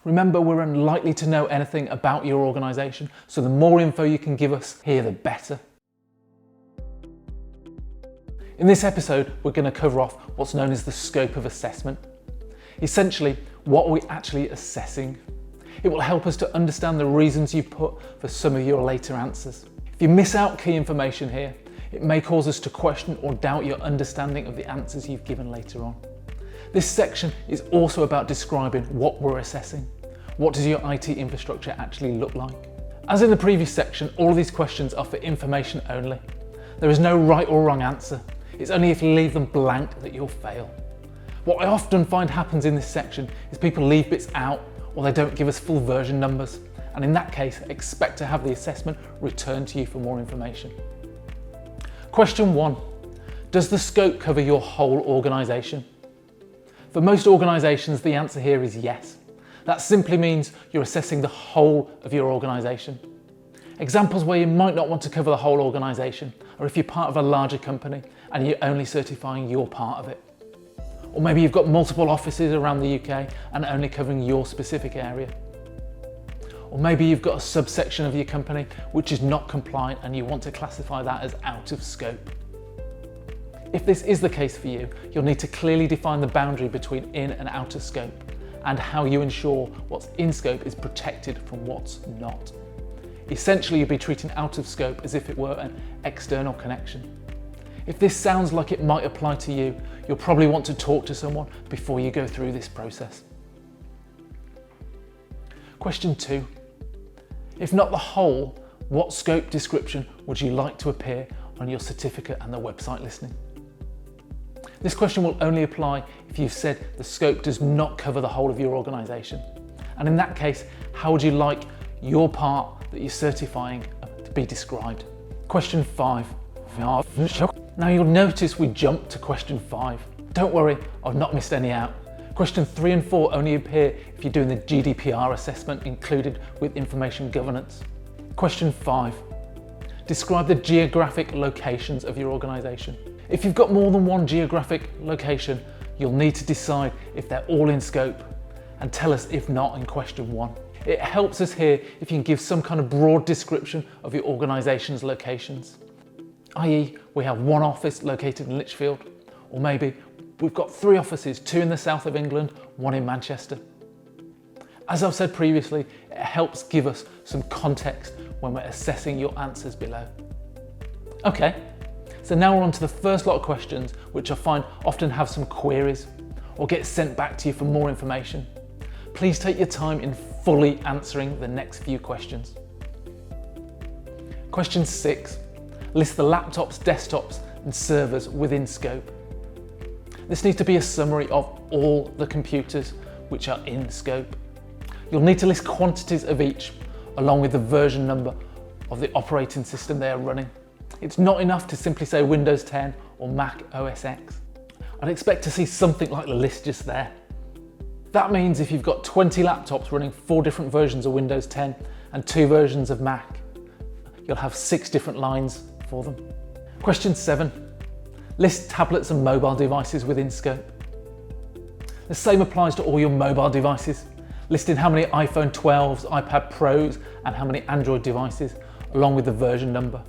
Remember, we're unlikely to know anything about your organisation, so the more info you can give us here, the better. In this episode, we're going to cover off what's known as the scope of assessment. Essentially, what are we actually assessing? It will help us to understand the reasons you put for some of your later answers. If you miss out key information here, it may cause us to question or doubt your understanding of the answers you've given later on. This section is also about describing what we're assessing. What does your IT infrastructure actually look like? As in the previous section, all of these questions are for information only. There is no right or wrong answer. It's only if you leave them blank that you'll fail. What I often find happens in this section is people leave bits out or they don't give us full version numbers. And in that case, expect to have the assessment returned to you for more information. Question 1. Does the scope cover your whole organisation? For most organisations, the answer here is yes. That simply means you're assessing the whole of your organisation. Examples where you might not want to cover the whole organisation are if you're part of a larger company and you're only certifying your part of it. Or maybe you've got multiple offices around the UK and only covering your specific area. Or maybe you've got a subsection of your company which is not compliant and you want to classify that as out of scope. If this is the case for you, you'll need to clearly define the boundary between in and out of scope and how you ensure what's in scope is protected from what's not. Essentially, you'll be treating out of scope as if it were an external connection. If this sounds like it might apply to you, you'll probably want to talk to someone before you go through this process. Question 2. If not the whole, what scope description would you like to appear on your certificate and the website listing? This question will only apply if you've said the scope does not cover the whole of your organisation. And in that case, how would you like your part that you're certifying to be described? Question 5. Now you'll notice we jumped to question 5. Don't worry, I've not missed any out. Question 3 and 4 only appear if you're doing the GDPR assessment included with information governance. Question 5. Describe the geographic locations of your organisation. If you've got more than one geographic location, you'll need to decide if they're all in scope and tell us if not in question 1. It helps us here if you can give some kind of broad description of your organisation's locations. i.e. we have one office located in Lichfield, or maybe we've got 3 offices, 2 in the south of England, 1 in Manchester. As I've said previously, it helps give us some context when we're assessing your answers below. Okay, so now we're on to the first lot of questions which I find often have some queries or get sent back to you for more information. Please take your time in fully answering the next few questions. Question 6. List the laptops, desktops and servers within scope. This needs to be a summary of all the computers which are in scope. You'll need to list quantities of each along with the version number of the operating system they are running. It's not enough to simply say Windows 10 or Mac OS X. I'd expect to see something like the list just there. That means if you've got 20 laptops running 4 different versions of Windows 10 and 2 versions of Mac, you'll have 6 different lines for them. Question 7. List tablets and mobile devices within scope. The same applies to all your mobile devices, listing how many iPhone 12s, iPad Pros and how many Android devices along with the version number.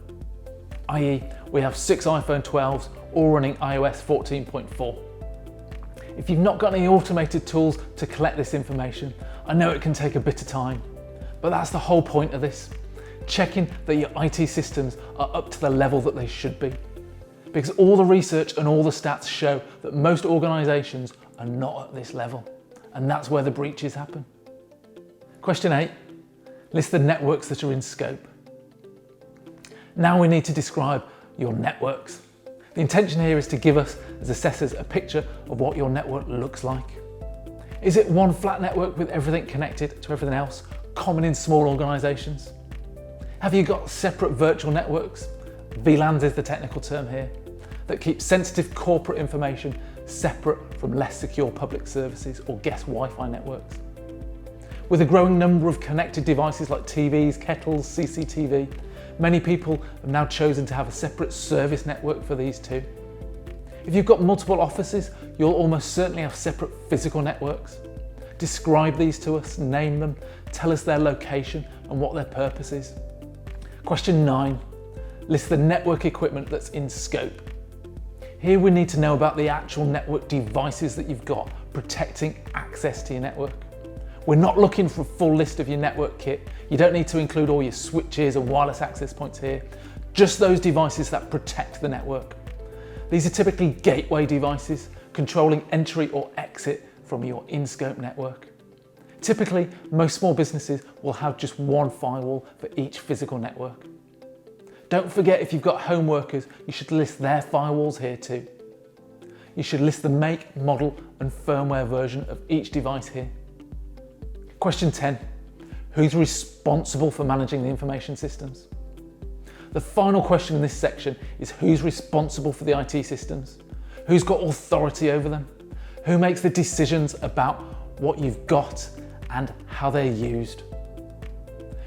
i.e. we have 6 iPhone 12s all running iOS 14.4. If you've not got any automated tools to collect this information, I know it can take a bit of time, but that's the whole point of this. Checking that your IT systems are up to the level that they should be. Because all the research and all the stats show that most organisations are not at this level, and that's where the breaches happen. Question 8. List the networks that are in scope. Now we need to describe your networks. The intention here is to give us, as assessors, a picture of what your network looks like. Is it one flat network with everything connected to everything else, common in small organisations? Have you got separate virtual networks? VLANs is the technical term here, that keep sensitive corporate information separate from less secure public services or guest Wi-Fi networks. With a growing number of connected devices like TVs, kettles, CCTV, many people have now chosen to have a separate service network for these too. If you've got multiple offices, you'll almost certainly have separate physical networks. Describe these to us, name them, tell us their location and what their purpose is. Question 9, list the network equipment that's in scope. Here we need to know about the actual network devices that you've got, protecting access to your network. We're not looking for a full list of your network kit. You don't need to include all your switches and wireless access points here, just those devices that protect the network. These are typically gateway devices, controlling entry or exit from your in-scope network. Typically, most small businesses will have just one firewall for each physical network. Don't forget, if you've got home workers, you should list their firewalls here too. You should list the make, model and firmware version of each device here. Question 10, who's responsible for managing the information systems? The final question in this section is who's responsible for the IT systems? Who's got authority over them? Who makes the decisions about what you've got and how they're used?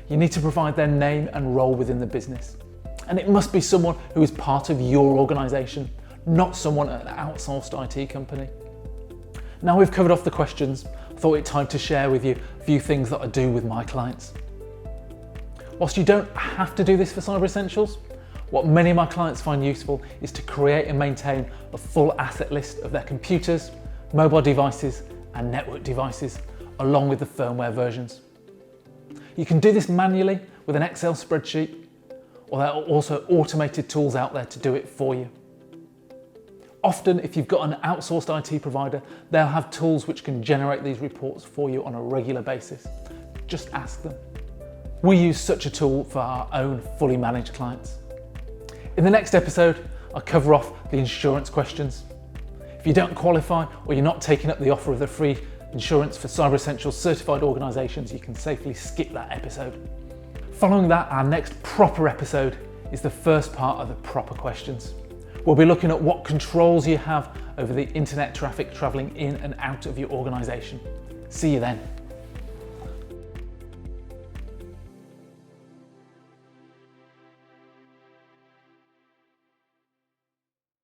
You need to provide their name and role within the business. And it must be someone who is part of your organisation, not someone at an outsourced IT company. Now we've covered off the questions, I thought it time to share with you a few things that I do with my clients. Whilst you don't have to do this for Cyber Essentials, what many of my clients find useful is to create and maintain a full asset list of their computers, mobile devices and network devices, along with the firmware versions. You can do this manually with an Excel spreadsheet, or there are also automated tools out there to do it for you. Often, if you've got an outsourced IT provider, they'll have tools which can generate these reports for you on a regular basis. Just ask them. We use such a tool for our own fully managed clients. In the next episode, I'll cover off the insurance questions. If you don't qualify or you're not taking up the offer of the free insurance for Cyber Essentials certified organisations, you can safely skip that episode. Following that, our next proper episode is the first part of the proper questions. We'll be looking at what controls you have over the internet traffic travelling in and out of your organisation. See you then.